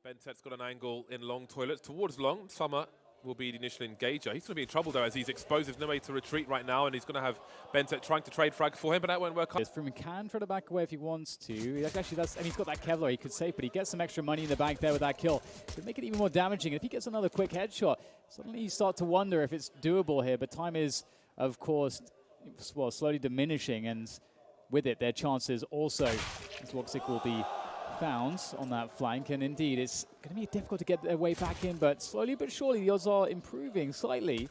Bentet's got an angle in long toilets towards long. Summer will be the initial engager. He's going to be in trouble though as he's exposed. There's no way to retreat right now, and he's going to have Bentet trying to trade frag for him, but that won't work. Freeman can try to back away if he wants to. Actually, and he's got that Kevlar he could save, but he gets some extra money in the bank there with that kill. Could make it even more damaging. If he gets another quick headshot, suddenly you start to wonder if it's doable here. But time is, of course, well, slowly diminishing, and with it, their chances also, as Woxic will be found on that flank, and indeed it's going to be difficult to get their way back in, but slowly but surely the odds are improving slightly.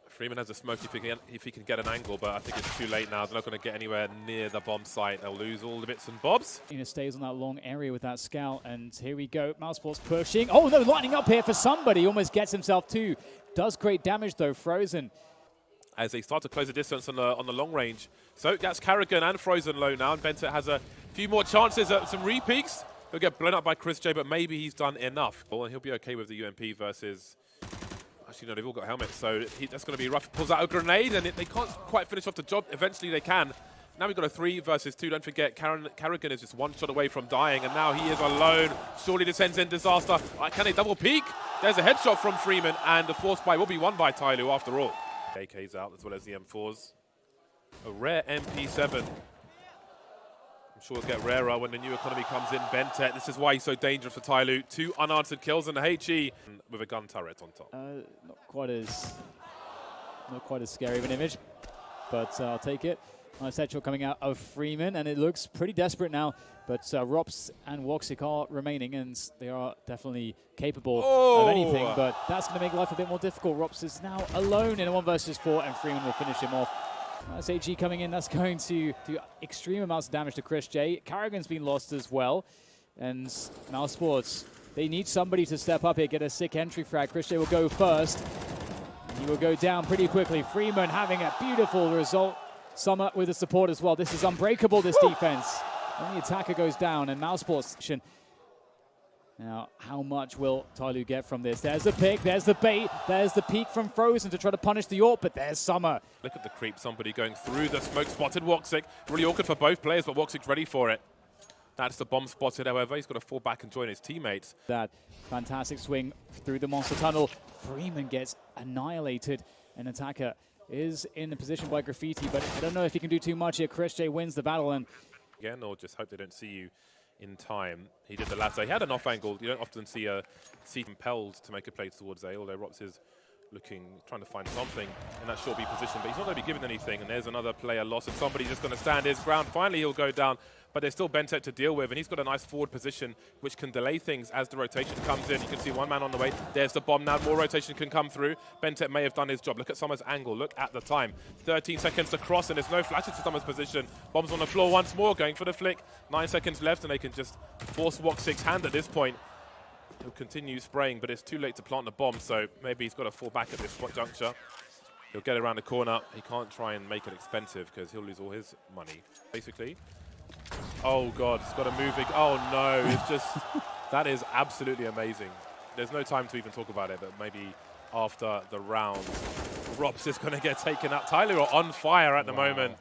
Freeman has a smoke if he can get an angle, but I think it's too late now. They're not going to get anywhere near the bomb site. They'll lose all the bits and bobs. Stays on that long area with that scout, and here we go. MOUSESPORTS pushing. Oh no, lining up here for somebody. Almost gets himself too. Does great damage though. Frozen. As they start to close the distance on the long range. So that's Carrigan and Frozen low now, and Bentet has a few more chances at some re-peaks. He'll get blown up by CsGo, but maybe he's done enough. And he'll be okay with the UMP versus... Actually, no, they've all got helmets, so that's going to be rough. Pulls out a grenade, and they can't quite finish off the job. Eventually they can. Now we've got a 3 versus 2. Don't forget, Carrigan is just one shot away from dying, and now he is alone. Surely this ends in disaster. Can they double peek? There's a headshot from Freeman, and the force buy will be won by TYLOO after all. AK's out, as well as the M4s. A rare MP7. I'm sure it'll get rarer when the new economy comes in. Bentet, this is why he's so dangerous for TYLOO. 2 unanswered kills and the HE with a gun turret on top. Not quite as scary of an image, but I'll take it. Nice headshot coming out of Freeman, and it looks pretty desperate now. But Rops and Woxic are remaining, and they are definitely capable of anything. But that's going to make life a bit more difficult. Rops is now alone in a 1 versus 4, and Freeman will finish him off. That's HG coming in. That's going to do extreme amounts of damage to CsGo. Carrigan's been lost as well. And MOUSESPORTS, they need somebody to step up here, get a sick entry frag. CsGo will go first. He will go down pretty quickly. Freeman having a beautiful result. Summer with the support as well. This is unbreakable, this defense. When the attacker goes down, and MOUSESPORTS. Now, how much will TYLOO get from this? There's the pick, there's the bait, there's the peek from Frozen to try to punish the AWP, but there's Summer. Look at the creep, somebody going through the smoke, spotted Woxic. Really awkward for both players, but Woxic's ready for it. That's the bomb spotted, however. He's got to fall back and join his teammates. That fantastic swing through the monster tunnel. Freeman gets annihilated. An attacker is in the position by Graffiti, but I don't know if he can do too much here. CsGo wins the battle, and again, or just hope they don't see you in time. He did the latter. He had an off angle. You don't often see compelled to make a play towards A, although Rops is trying to find something in that short B position, but he's not going to be given anything, and there's another player lost, and somebody's just going to stand his ground. Finally, he'll go down, but there's still Bentet to deal with, and he's got a nice forward position, which can delay things as the rotation comes in. You can see one man on the way. There's the bomb now. More rotation can come through. Bentet may have done his job. Look at Summer's angle. Look at the time. 13 seconds to cross, and there's no flashes to Summer's position. Bombs on the floor once more, going for the flick. 9 seconds left, and they can just force Woxic's hand at this point. He'll continue spraying, but it's too late to plant the bomb, so maybe he's got to fall back at this juncture. He'll get around the corner. He can't try and make it expensive because he'll lose all his money, basically. Oh, God, he's got to move it. Oh, no, it's just... that is absolutely amazing. There's no time to even talk about it, but maybe after the round, Rops is going to get taken out. TYLOO are on fire at the moment.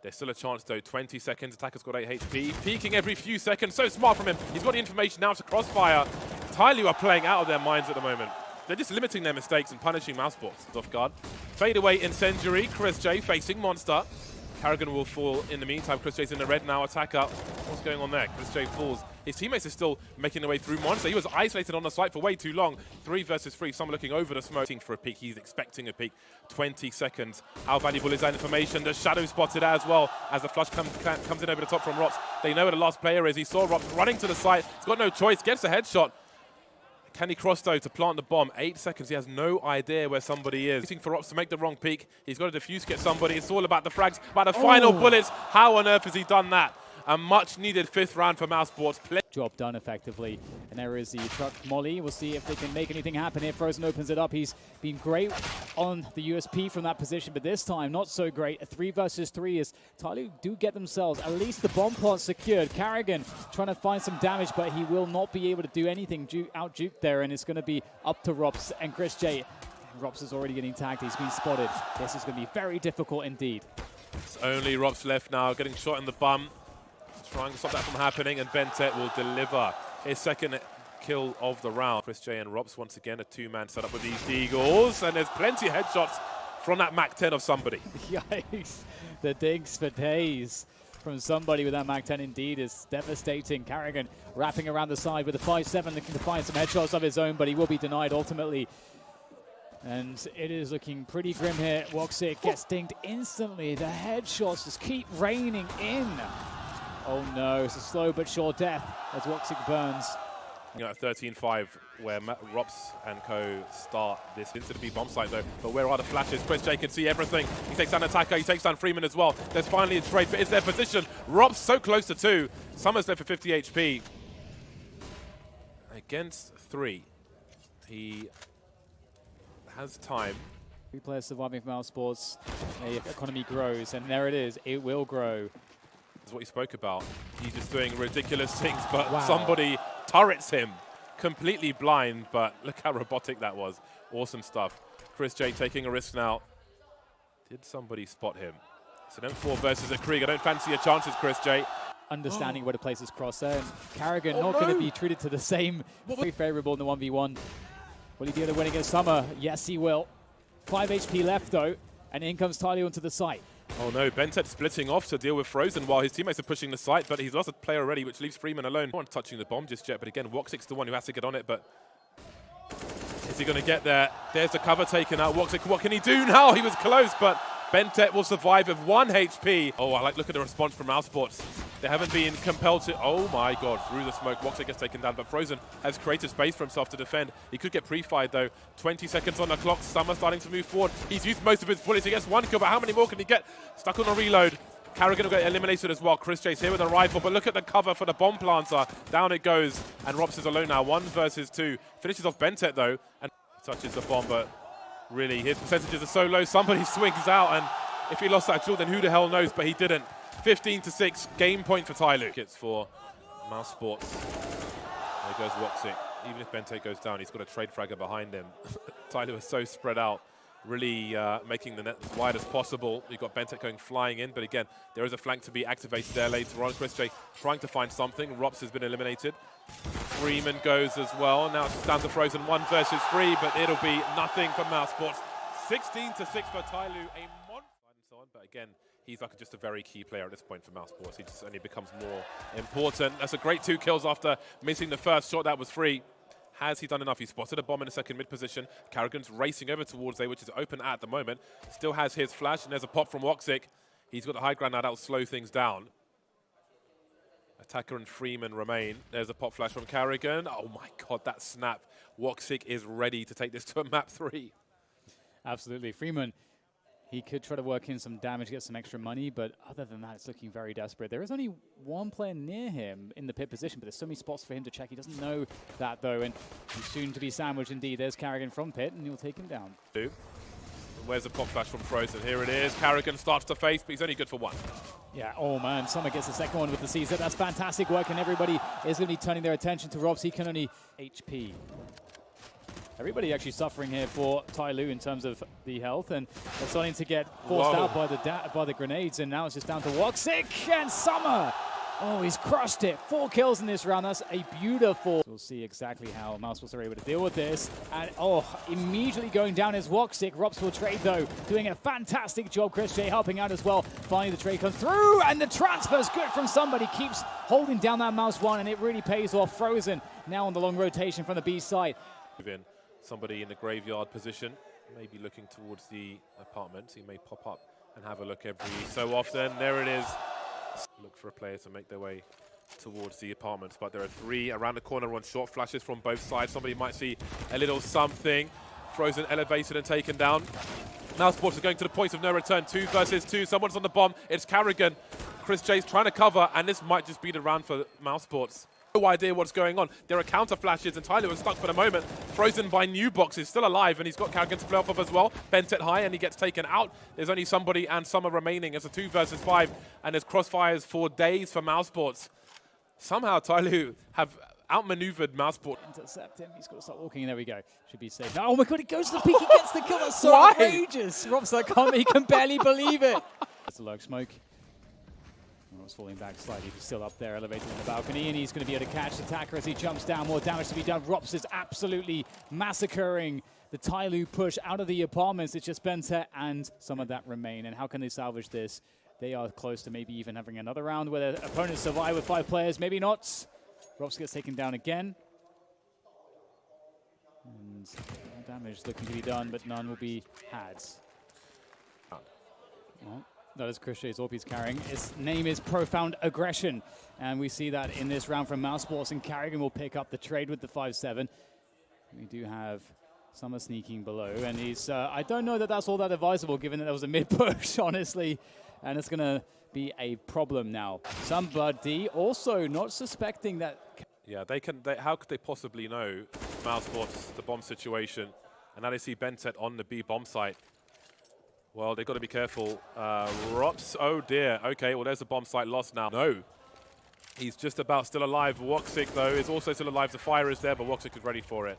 There's still a chance, though. 20 seconds. Attacker's got 8 HP. Peeking every few seconds. So smart from him. He's got the information now to crossfire. TYLOO are playing out of their minds at the moment. They're just limiting their mistakes and punishing MOUSESPORTS off guard. Fade away incendiary. CsGo facing Monster. Carrigan will fall in the meantime. CsGo's in the red now. Attacker. What's going on there? CsGo falls. His teammates are still making their way through Monster. He was isolated on the site for way too long. 3 versus 3. Someone looking over the smoke for a peek. He's expecting a peek. 20 seconds. How valuable is that information? The shadow spotted as well as the flush comes in over the top from Rops. They know where the last player is. He saw Rops running to the site. He's got no choice. Gets a headshot. Can he cross, though, to plant the bomb? 8 seconds. He has no idea where somebody is. Waiting for Rops to make the wrong peek. He's got to defuse, get somebody. It's all about the frags, about the final bullets. How on earth has he done that? A much-needed 5th round for MOUSESPORTS. Job done effectively. And there is the truck molly. We'll see if they can make anything happen here. Frozen opens it up. He's been great on the USP from that position, but this time not so great. A 3 versus 3 as TYLOO do get themselves at least the bomb plant secured. Carrigan trying to find some damage, but he will not be able to do anything. Out-juked there, and it's going to be up to Rops and CsGo. Rops is already getting tagged. He's been spotted. This is going to be very difficult indeed. It's only Rops left now, getting shot in the bum. Trying to stop that from happening, and Bentet will deliver. his second kill of the round. Chris J and Robs once again a two-man setup with these Eagles, and there's plenty of headshots from that Mac 10 of somebody. Yikes, the digs for days from somebody with that Mac 10 indeed is devastating. Carrigan wrapping around the side with a 5-7, looking to find some headshots of his own, but he will be denied ultimately. And it is looking pretty grim here. Woxic gets dinged instantly. The headshots just keep raining in. Oh no, it's a slow but sure death as Woxic burns. You know, 13-5, where Rops and co start this into the B bomb site though. But where are the flashes? Chris J can see everything. He takes down Attacker, he takes down Freeman as well. There's finally a trade, but is their position? Rops so close to 2. Summers there for 50 HP. Against 3. He has time. 3 players surviving from MOUSESPORTS. The economy grows, and there it is. It will grow. That's what he spoke about. He's just doing ridiculous things, but wow. Somebody turrets him. Completely blind, but look how robotic that was. Awesome stuff. Chris J taking a risk now. Did somebody spot him? It's an M4 versus a Krieg. I don't fancy your chances, Chris J. Understanding where to place his cross there. And Carrigan not going to be treated to the same. Very favorable in the 1v1. Will he be able to win against Summer? Yes, he will. 5 HP left, though. And in comes TYLOO onto the site. Oh no, Bentet splitting off to deal with Frozen while his teammates are pushing the site, but he's lost a player already, which leaves Freeman alone. Not touching the bomb just yet, but again, Woxic's the one who has to get on it, but is he going to get there? There's the cover taken out. Woxic, what can he do now? He was close, but Bentet will survive with 1 HP. Oh, I like look at the response from MOUSESPORTS. They haven't been compelled to, oh my god, through the smoke, Woxic gets taken down, but Frozen has created space for himself to defend. He could get pre-fired though. 20 seconds on the clock, Summer starting to move forward. He's used most of his bullets, he gets 1 kill, but how many more can he get? Stuck on a reload. Carrigan will get eliminated as well. Chris J's here with a rifle, but look at the cover for the bomb planter. Down it goes, and Robs is alone now, 1 versus 2. Finishes off Bentet though, and touches the bomb, but really his percentages are so low, somebody swings out, and if he lost that duel, then who the hell knows, but he didn't. 15-6, game point for TYLOO. It's for MOUSESPORTS. There goes Woxic. Even if Bentet goes down, he's got a trade fragger behind him. TYLOO is so spread out, really making the net as wide as possible. You've got Bentet going flying in, but again, there is a flank to be activated there later on. Chris J trying to find something. Rops has been eliminated. Freeman goes as well. Now it's down to Frozen 1 versus 3, but it'll be nothing for MOUSESPORTS. 16-6 for TYLOO. But again, he's like just a very key player at this point for MOUSESPORTS. He just only becomes more important. That's a great 2 kills after missing the first shot. That was free. Has he done enough? He spotted a bomb in the second mid position. Carrigan's racing over towards A, which is open at the moment. Still has his flash, and there's a pop from Woxic. He's got the high ground now. That'll slow things down. Attacker and Freeman remain. There's a pop flash from Carrigan. Oh my god, that snap. Woxic is ready to take this to a map 3. Absolutely. Freeman, he could try to work in some damage, get some extra money, but other than that, it's looking very desperate. There is only 1 player near him in the pit position, but there's so many spots for him to check. He doesn't know that, though, and he's soon to be sandwiched indeed. There's Carrigan from pit, and he'll take him down. Where's the pop flash from Frozen? Here it is. Carrigan starts to face, but he's only good for 1. Yeah, oh man, Summer gets the second one with the CZ. That's fantastic work, and everybody is going to be turning their attention to Robs. He can only HP. Everybody actually suffering here for TYLOO in terms of the health, and they're starting to get forced out by the grenades, and now it's just down to Woxic and Summer. Oh, he's crushed it. 4 kills in this round. That's a beautiful. We'll see exactly how MOUSESPORTS are able to deal with this. And oh, immediately going down is Woxic. Rops will trade though, doing a fantastic job. Chris J helping out as well. Finally, the trade comes through, and the transfer's good from somebody. Keeps holding down that mouse 1, and it really pays off. Frozen now on the long rotation from the B side. Somebody in the graveyard position, maybe looking towards the apartment. He may pop up and have a look every so often. There it is. Look for a player to make their way towards the apartments, but there are 3 around the corner on short flashes from both sides. Somebody might see a little something. Frozen elevated and taken down. MOUSESPORTS is going to the point of no return. 2 versus 2. Someone's on the bomb. It's Carrigan. Chris J's trying to cover, and this might just be the round for MOUSESPORTS. No idea what's going on. There are counter flashes, and TYLOO is stuck for the moment. Frozen by New Box is still alive, and he's got Carrigan to play off of as well. Bentet high, and he gets taken out. There's only somebody and Summer remaining. It's a 2 versus 5, and there's crossfires for days for MOUSESPORTS. Somehow TYLOO have outmaneuvered MOUSESPORTS. Intercept him. He's got to start walking. There we go. Should be safe. Oh my god, he goes to the peak. He gets the kill. That's so outrageous. Rob's like, he can barely believe it. That's a lurk smoke. Rops falling back slightly, but still up there, elevated in the balcony, and he's going to be able to catch the attacker as he jumps down. More damage to be done. Rops is absolutely massacring the TYLOO push out of the apartments. It's just Bentet and some of that remain. And how can they salvage this? They are close to maybe even having another round where their opponents survive with 5 players. Maybe not. Rops gets taken down again. And more damage looking to be done, but none will be had. Well, that is CsGo's AWP he's carrying. His name is Profound Aggression. And we see that in this round from MOUSESPORTS, and Carrigan will pick up the trade with the 5-7. We do have Summer sneaking below, and he's, I don't know that that's all that advisable given that there was a mid-push, honestly. And it's going to be a problem now. Somebody also not suspecting that. Yeah, how could they possibly know MOUSESPORTS, the bomb situation, and now they see Bentet on the B bomb site. Well, they've got to be careful. Rops, oh dear. Okay, well, there's the bomb site lost now. No, he's just about still alive. Woxic, though, is also still alive. The fire is there, but Woxic is ready for it.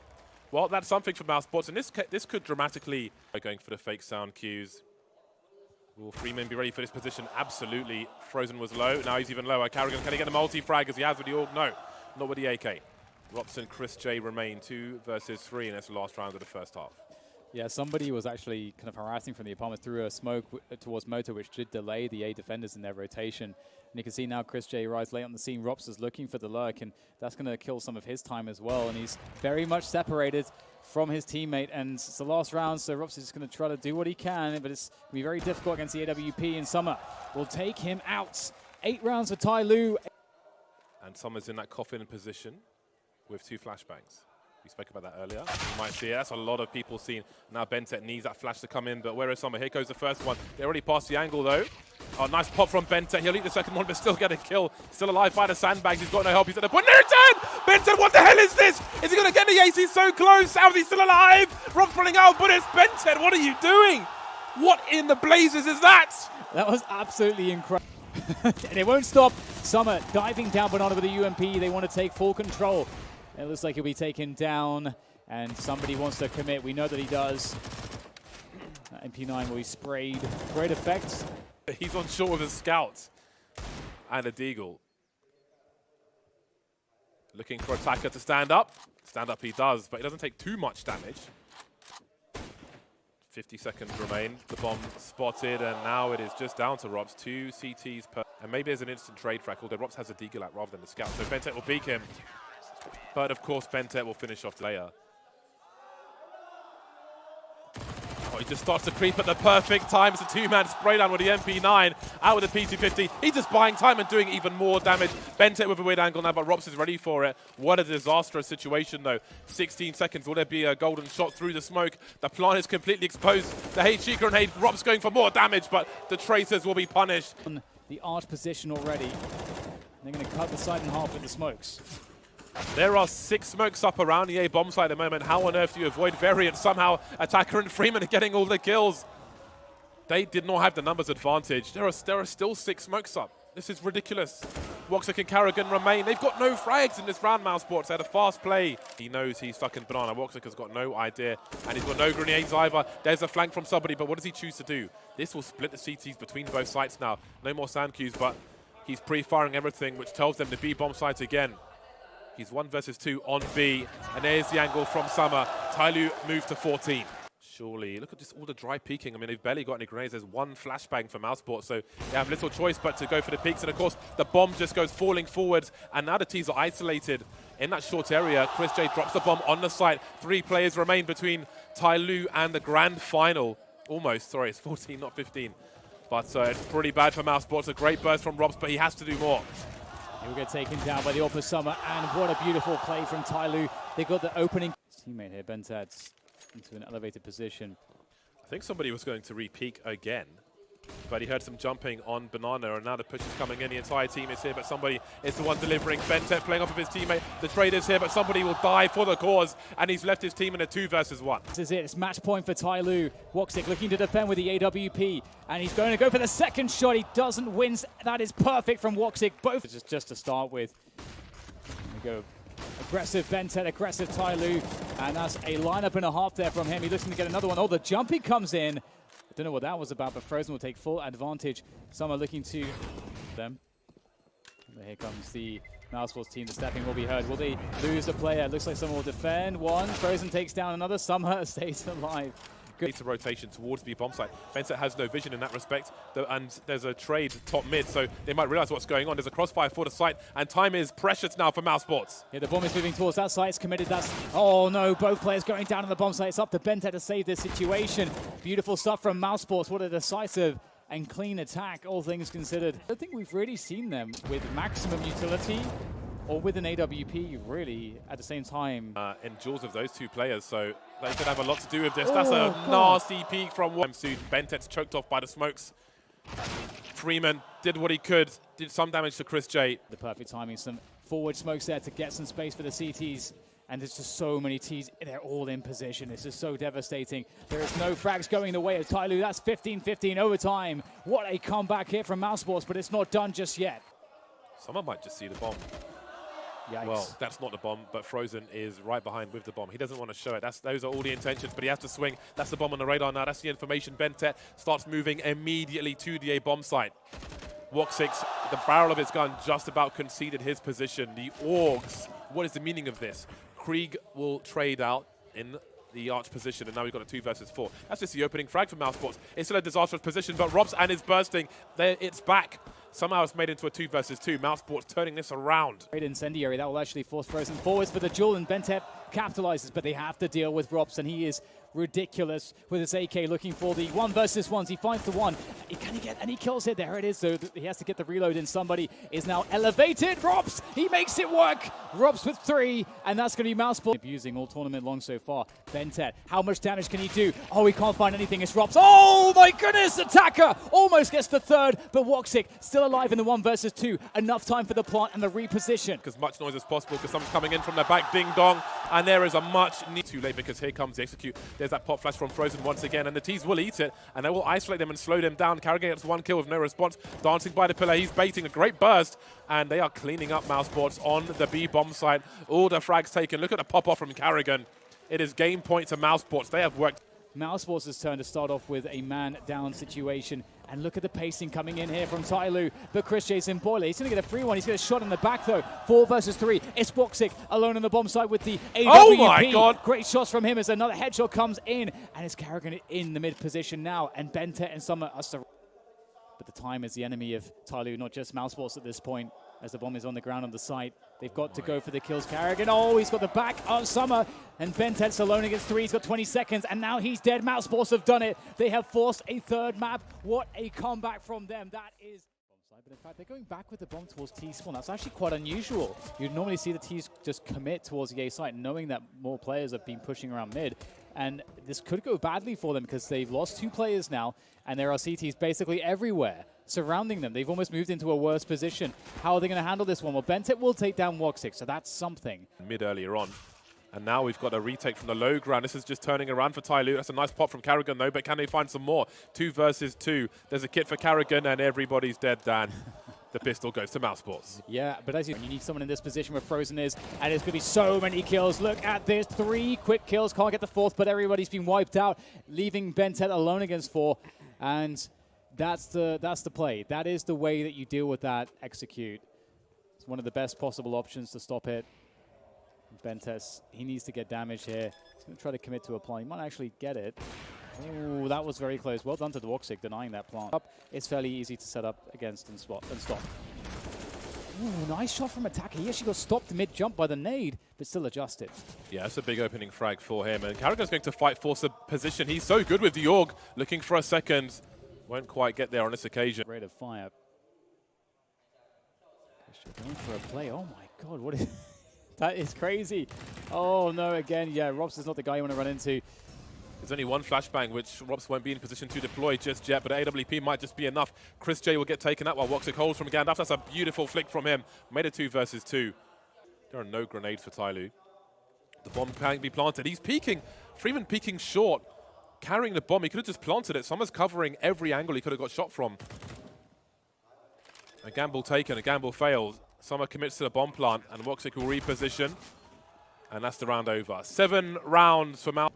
Well, that's something for MOUSESPORTS, and this could dramatically... Going for the fake sound cues. Will Freeman be ready for this position? Absolutely. Frozen was low. Now he's even lower. Carrigan, can he get a multi-frag as he has with the AWP? No, not with the AK. Rops and CsG remain 2 versus 3, and that's the last round of the first half. Yeah, somebody was actually kind of harassing from the apartment through a smoke towards Moto, which did delay the A defenders in their rotation. And you can see now CsG arrives late on the scene. Rops is looking for the lurk, and that's going to kill some of his time as well. And he's very much separated from his teammate, and it's the last round, so Rops is just going to try to do what he can, but it's going to be very difficult against the AWP, and Summer will take him out. 8 rounds for TYLOO. And Summer's in that coffin position with 2 flashbangs. We spoke about that earlier. You might see it. That's a lot of people seeing. Now Bentet needs that flash to come in, but where is Summer? Here goes the first one. They already passed the angle, though. Oh, nice pop from Bentet. He'll eat the second one, but still get a kill. Still alive by the sandbags. He's got no help. He's at the point. Newton! Bentet, what the hell is this? Is he going to get the ace? He's so close. How's he still alive? Rob's pulling out, but it's Bentet. What are you doing? What in the blazes is that? That was absolutely incredible. And it won't stop. Summer diving down Banana with the UMP. They want to take full control. It looks like he'll be taken down, and somebody wants to commit. We know that he does. MP9 will be sprayed. Great effect. He's on short with a scout and a deagle. Looking for attacker to stand up. Stand up he does, but he doesn't take too much damage. 50 seconds remain. The bomb spotted, and now it is just down to Rops. 2 CTs per. And maybe there's an instant trade frack, although Rops has a deagle out rather than the scout. So Bentet will beak him. But of course, Bentet will finish off later. Oh, he just starts to creep at the perfect time. It's a 2-man spray down with the MP9 out with the P250. He's just buying time and doing even more damage. Bentet with a weird angle now, but Rops is ready for it. What a disastrous situation, though. 16 seconds. Will there be a golden shot through the smoke? The plant is completely exposed. The HG grenade. Rops going for more damage, but the tracers will be punished. The arch position already. They're going to cut the side in half with the smokes. There are 6 smokes up around the A bomb site at the moment. How on earth do you avoid variant? Somehow Attacker and Freeman are getting all the kills. They did not have the numbers advantage. There are still 6 smokes up. This is ridiculous. Woxic and Carrigan remain. They've got no frags in this round, MOUSESPORTS. They had a fast play. He knows he's stuck in Banana. Woxic has got no idea, and he's got no grenades either. There's a flank from somebody, but what does he choose to do? This will split the CTs between both sites now. No more sand cues, but he's pre-firing everything, which tells them to B bomb site again. He's 1 versus 2 on B, and there's the angle from Summer. TYLOO moved to 14. Surely, look at just all the dry peeking. I mean, they've barely got any grenades. There's 1 flashbang for MOUSESPORTS, so they have little choice but to go for the peaks. And of course, the bomb just goes falling forwards, and now the T's are isolated in that short area. CsG drops the bomb on the site. 3 players remain between TYLOO and the grand final. Almost, sorry, it's 14, not 15. But it's pretty bad for MOUSESPORTS. A great burst from Robs, but he has to do more. He'll get taken down by the AWP Summer, and what a beautiful play from TYLOO. They got the opening. Teammate here, Bentet, into an elevated position. I think somebody was going to re-peek again, but he heard some jumping on Banana, and now the push is coming in. The entire team is here, but somebody is the one delivering. Bentet playing off of his teammate. The trade is here, but somebody will die for the cause, and he's left his team in a 2 versus 1. This is it. It's match point for TYLOO. Woxic looking to defend with the AWP, and he's going to go for the second shot. He doesn't win. That is perfect from Woxic. Both just to start with. There we go. Aggressive Bentet, aggressive TYLOO, and that's a lineup and a half there from him. He's looking to get another one. Oh, the jumping comes in. I don't know what that was about, but Frozen will take full advantage. Summer looking to them. Here comes the MOUSESPORTS team. The stepping will be heard. Will they lose a player? Looks like someone will defend. One. Frozen takes down another. Summer stays alive. Good rotation towards the bomb site. Benset has no vision in that respect, and there's a trade top mid, so they might realize what's going on. There's a crossfire for the site, and time is precious now for MOUSESPORTS. Yeah, the bomb is moving towards that site. It's committed. That's, oh no, both players going down on the bomb site. It's up to Bentet to save this situation. Beautiful stuff from MOUSESPORTS. What a decisive and clean attack, all things considered. I don't think we've really seen them with maximum utility or with an AWP really at the same time. In duels of those two players, so they could have a lot to do with this. That's a nasty peek from one. Bentet's choked off by the smokes. Freeman did what he could, did some damage to Chris J. The perfect timing, some forward smokes there to get some space for the CTs. And there's just so many Ts, they're all in position. This is so devastating. There is no frags going the way of TYLOO. That's 15-15 overtime. What a comeback here from MOUSESPORTS, but it's not done just yet. Someone might just see the bomb. Yikes. Well, that's not the bomb, but Frozen is right behind with the bomb. He doesn't want to show it. Those are all the intentions, but he has to swing. That's the bomb on the radar now. That's the information. Bentet starts moving immediately to the A bomb site. Walk6, the barrel of his gun just about conceded his position. The Orgs, what is the meaning of this? Krieg will trade out in the arch position, and now we've got a 2 versus 4. That's just the opening frag for MOUSESPORTS. It's still a disastrous position, but Robs and is bursting. There, it's back. Somehow it's made into a 2 versus 2. MOUSESPORTS turning this around. Great incendiary. That will actually force Frozen forwards for the duel, and Bentet capitalizes, but they have to deal with Robs, and he is ridiculous with his AK looking for the 1 versus 1s. He finds the one. Can he get any kills here? There it is. So he has to get the reload in. Somebody is now elevated. Robs, he makes it work. Robs with 3, and that's going to be MOUSESPORTS. Abusing all tournament long so far. Bentet, how much damage can he do? Oh, he can't find anything. It's Robs. Oh my goodness, attacker almost gets the 3rd, but Walksick still alive in the 1 versus 2. Enough time for the plant and the reposition. As much noise as possible because someone's coming in from the back, ding dong, and there is a much need. Too late because here comes the execute. There's that pop flash from Frozen once again, and the T's will eat it, and they will isolate them and slow them down. Carrigan gets 1 kill with no response. Dancing by the pillar, he's baiting a great burst, and they are cleaning up MOUSESPORTS on the B bomb site. All the frags taken. Look at the pop off from Carrigan. It is game point to MOUSESPORTS. They have worked. MOUSESPORTS' turn to start off with a man-down situation. And look at the pacing coming in here from TYLOO. But Chris J's in boiler. He's going to get a free one. He's got a shot in the back, though. 4 versus 3. It's Walksick alone on the bomb site with the AWP. Oh, my God. Great shots from him as another headshot comes in. And it's Carrigan in the mid position now. And Bentet and Summer are... But the time is the enemy of TYLOO, not just MOUSESPORTS at this point. As the bomb is on the ground on the site, they've got to go for the kills. Carrigan, oh, he's got the back of Summer, and Bentet's alone against 3. He's got 20 seconds, and now he's dead. MOUSESPORTS have done it. They have forced a 3rd map. What a comeback from them. That is... But in fact, they're going back with the bomb towards T spawn. That's actually quite unusual. You'd normally see the T's just commit towards the A site, knowing that more players have been pushing around mid. And this could go badly for them because they've lost 2 players now, and there are CTs basically everywhere surrounding them. They've almost moved into a worse position. How are they going to handle this one? Well, Bentet will take down Walksick, so that's something. Mid earlier on. And now we've got a retake from the low ground. This is just turning around for TYLOO. That's a nice pop from Carrigan, though, but can they find some more? 2 versus 2. There's a kit for Carrigan, and everybody's dead, Dan. The pistol goes to MOUSESPORTS. Yeah, but as you need someone in this position where Frozen is, and there's going to be so many kills. Look at this. 3 quick kills. Can't get the 4th, but everybody's been wiped out, leaving Bentet alone against 4. And that's the play. That is the way that you deal with that execute. It's one of the best possible options to stop it. Bentet, he needs to get damage here. He's going to try to commit to a plant. He might actually get it. Oh, that was very close. Well done to the Walksick denying that plant. It's fairly easy to set up against and stop. Ooh, nice shot from attacker. He actually got stopped mid-jump by the nade, but still adjusted. Yeah, it's a big opening frag for him. And Carrigan's going to fight for some position. He's so good with the Org. Looking for a second. Won't quite get there on this occasion. Rate of fire. Going for a play. Oh my God, what is... That is crazy. Oh no, again, yeah, Robs is not the guy you want to run into. There's only 1 flashbang, which Robs won't be in position to deploy just yet, but AWP might just be enough. Chris J will get taken out while Walksick holds from Gandalf. That's a beautiful flick from him. Made it 2 versus 2. There are no grenades for TYLOO. The bomb can be planted. He's peeking. Freeman peeking short, carrying the bomb. He could have just planted it. Summer's covering every angle he could have got shot from. A gamble taken, a gamble failed. Summer commits to the bomb plant, and Walksick will reposition. And that's the round over. 7 rounds for Mal.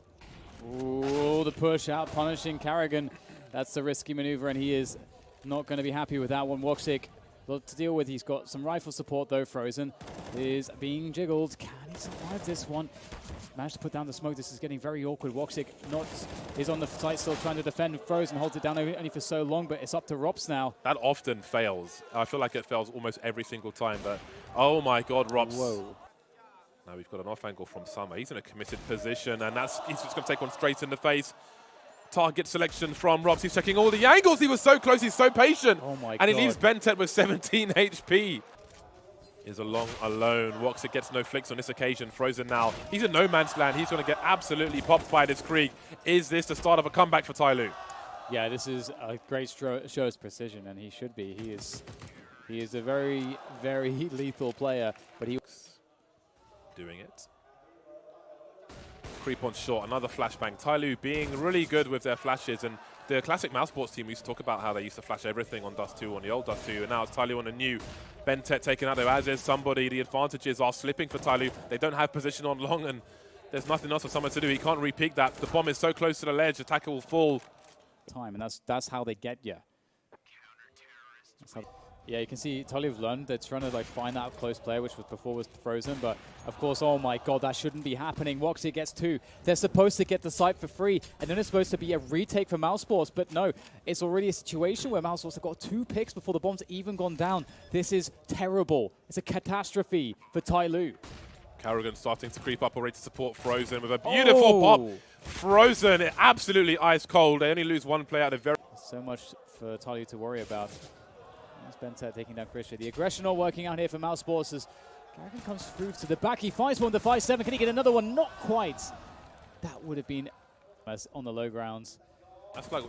Ooh, the push out, punishing Carrigan. That's the risky maneuver, and he is not going to be happy with that one. Walksick lot to deal with. He's got some rifle support though. Frozen is being jiggled. Can he survive this one? Managed to put down the smoke. This is getting very awkward. Woxic is on the site still trying to defend. Frozen holds it down only for so long, but it's up to Rops now. That often fails. I feel like it fails almost every single time, but oh my God, Rops. Whoa. Now we've got an off angle from Summer. He's in a committed position, and he's just going to take one straight in the face. Target selection from Rops. He's checking all the angles. He was so close. He's so patient. Oh my God. And he leaves Bentet with 17 HP. Is along alone. Woxic gets no flicks on this occasion. Frozen now. He's in no man's land. He's going to get absolutely popped by this Krieg. Is this the start of a comeback for TYLOO? Yeah, this is a great show of precision, and he should be. He is a very, very lethal player, but he doing it. Creep on short, another flashbang. TYLOO being really good with their flashes, and the classic MOUSESPORTS team used to talk about how they used to flash everything on Dust 2, on the old Dust 2, and now it's TYLOO on the new. Bentet taken out there, as is somebody. The advantages are slipping for TYLOO. They don't have position on long, and there's nothing else for someone to do. He can't re-peek that. The bomb is so close to the ledge, attacker will fall. Time, and that's how they get you. Yeah, you can see TYLOO have learned. They're trying to find that close player, which before was Frozen, but of course, oh my God, that shouldn't be happening. Woxic gets 2. They're supposed to get the site for free, and then it's supposed to be a retake for MOUSESPORTS, but no, it's already a situation where MOUSESPORTS have got 2 picks before the bomb's even gone down. This is terrible. It's a catastrophe for TYLOO. Karrigan starting to creep up already to support Frozen with a beautiful pop. Frozen, absolutely ice cold. They only lose 1 player out of very... So much for TYLOO to worry about. Bentet taking down Christian. The aggression not working out here for MOUSESPORTS as Karrigan comes through to the back. He finds one to 5-7. Can he get another one? Not quite. That would have been on the low grounds.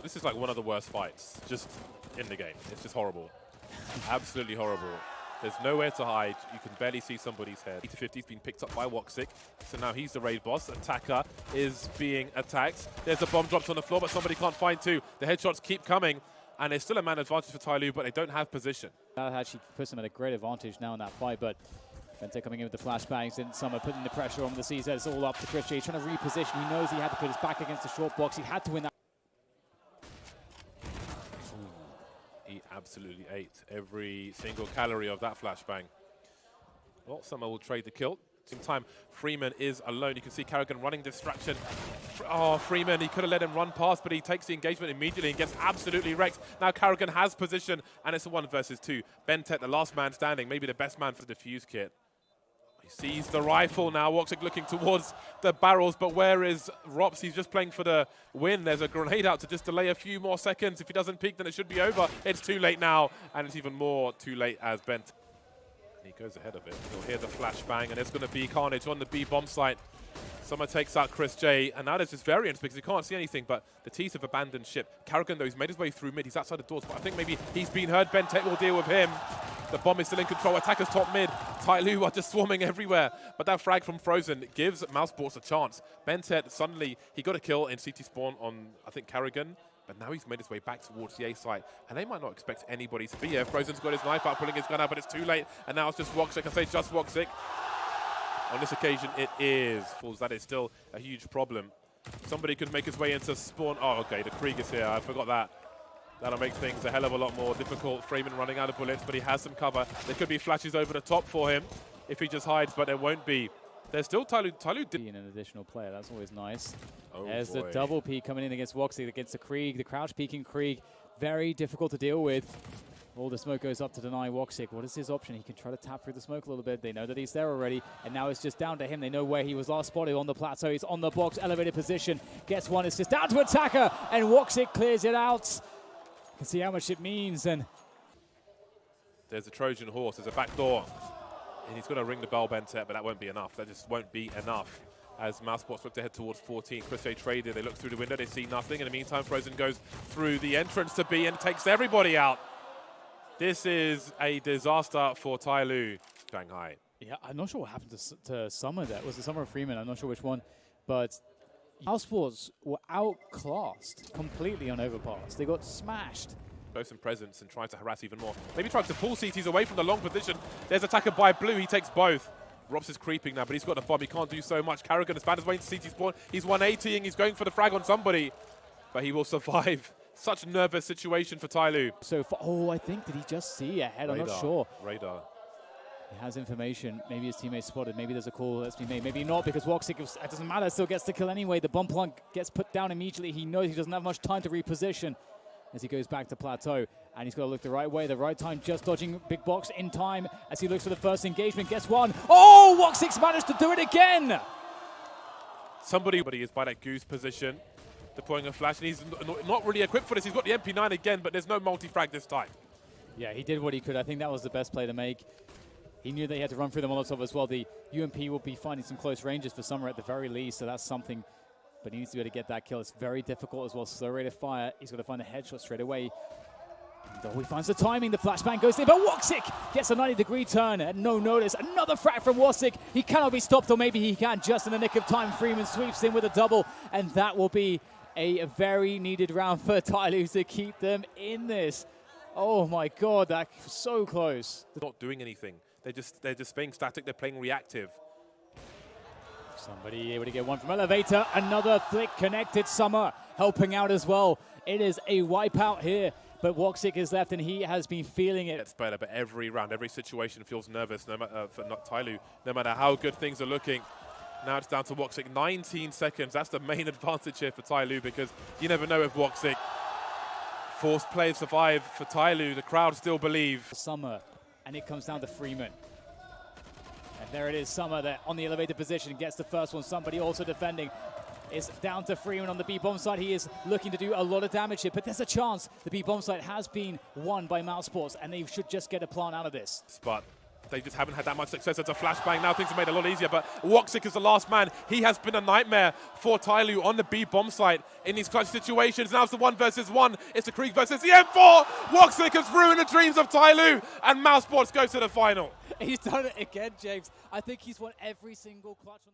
This is like one of the worst fights just in the game. It's just horrible. Absolutely horrible. There's nowhere to hide. You can barely see somebody's head. 50 has been picked up by Woxic. So now he's the raid boss. Attacker is being attacked. There's a bomb dropped on the floor, but somebody can't find 2. The headshots keep coming. And there's still a man advantage for TYLOO, but they don't have position. That actually puts them at a great advantage now in that fight, but Bentet coming in with the flashbangs, and Summer putting the pressure on the CZ. It's all up to Christian. He's trying to reposition. He knows he had to put his back against the short box. He had to win that. He absolutely ate every single calorie of that flashbang. Well, Summer will trade the kill. Same time, Freeman is alone. You can see Karrigan running distraction. Oh, Freeman, he could have let him run past, but he takes the engagement immediately and gets absolutely wrecked. Now Karrigan has position, and it's a 1 versus 2. Bentet, the last man standing, maybe the best man for the defuse kit. He sees the rifle now. Woxic looking towards the barrels, but where is Rops? He's just playing for the win. There's a grenade out to just delay a few more seconds. If he doesn't peek, then it should be over. It's too late now, and it's even more too late as Bent. He goes ahead of it. He'll hear the flashbang, and it's going to be carnage on the B bomb site. Summer takes out Chris J, and now there's this variance because he can't see anything, but the T's have abandoned ship. Karrigan, though, he's made his way through mid. He's outside the doors, but I think maybe he's been heard. Bentet will deal with him. The bomb is still in control. Attackers top mid. TYLOO are just swarming everywhere, but that frag from Frozen gives MOUSESPORTS a chance. Bentet, suddenly, he got a kill in CT spawn on, I think, Karrigan. But now he's made his way back towards the A site, and they might not expect anybody to be here. Frozen's got his knife out, pulling his gun out, but it's too late, and now it's just Woxic. I say just Woxic. On this occasion, it is. Fools, that is still a huge problem. Somebody could make his way into spawn. Oh, okay, the Krieg is here. I forgot that. That'll make things a hell of a lot more difficult. Freeman running out of bullets, but he has some cover. There could be flashes over the top for him if he just hides, but there won't be. There's still TYLOO did an additional player. That's always nice. Oh, There's boy. the double peek coming in against Woxic, against the Krieg, the crouch peeking Krieg. Very difficult to deal with. All the smoke goes up to deny Woxic. What is his option? He can try to tap through the smoke a little bit. They know that he's there already, and now it's just down to him. They know where he was last spotted on the plateau. He's on the box, elevated position. Gets one. It's just down to Attacker, and Woxic clears it out. You can see how much it means. And there's a Trojan horse. There's a back door. And he's going to ring the bell, Bentet, but that won't be enough. That just won't be enough. As MOUSESPORTS look to head towards 14, Chris J traded. They look through the window. They see nothing. In the meantime, Frozen goes through the entrance to B and takes everybody out. This is a disaster for TYLOO. Shanghai. yeah, I'm not sure what happened to Summer there. Was it Summer or Freeman? I'm not sure which one. But MOUSESPORTS were outclassed completely on Overpass. They got smashed. Close in presence and trying to harass even more. Maybe trying to pull CTs away from the long position. There's attacker by Blue. He takes both. Rops is creeping now, but he's got the bomb. He can't do so much. Karrigan has found his way into CT spawn. He's 180ing. He's going for the frag on somebody, but he will survive Such a nervous situation for TYLOO. So far, oh, I think, did he just see ahead? I'm not sure. Radar. He has information. Maybe his teammate spotted. Maybe there's a call that's been made. Maybe not, because Woxic, it doesn't matter, still gets the kill anyway. The bomb plant gets put down immediately. He knows he doesn't have much time to reposition as he goes back to plateau. And he's got to look the right way, the right time, just dodging big box in time as he looks for the first engagement. Gets one. Oh, Woxic's managed to do it again. Somebody is by that goose position, deploying a flash, and he's not really equipped for this. He's got the MP9 again, but there's no multi-frag this time. Yeah, he did what he could. I think that was the best play to make. He knew that he had to run through the Molotov as well. The UMP will be finding some close ranges for Summer at the very least, so that's something. But he needs to be able to get that kill. It's very difficult as well. Slow rate of fire. He's got to find the headshot straight away. And he finds the timing. The flashbang goes in, but Woxic gets a 90-degree turn at no notice. Another frag from Woxic. He cannot be stopped, or maybe he can just in the nick of time. Freeman sweeps in with a double, and that will be a very needed round for TYLOO to keep them in this. Oh my God, that's so close. They're not doing anything. They're just being static. They're playing reactive. Somebody able to get one from Elevator. Another flick connected. Summer helping out as well. It is a wipeout here, but Woxic is left and he has been feeling it. It's better, but every round, every situation feels nervous for TYLOO, no matter how good things are looking. Now it's down to Woxic. 19 seconds. That's the main advantage here for TYLOO, because you never know if Woxic forced play survive for TYLOO. The crowd still believe. Summer, and it comes down to Freeman. And there it is, Summer there on the elevated position, gets the first one. Somebody also defending. It's down to Freeman on the B-bomb side. He is looking to do a lot of damage here, but there's a chance. The B-bomb side has been won by MOUSESPORTS, and they should just get a plant out of this. But they just haven't had that much success. It's a flashbang. Now things are made a lot easier, but Woxic is the last man. He has been a nightmare for TYLOO on the B-bomb site in these clutch situations. Now it's the 1 versus 1. It's the Krieg versus the M4. Woxic has ruined the dreams of TYLOO, and MOUSESPORTS goes to the final. He's done it again, James. I think he's won every single clutch on the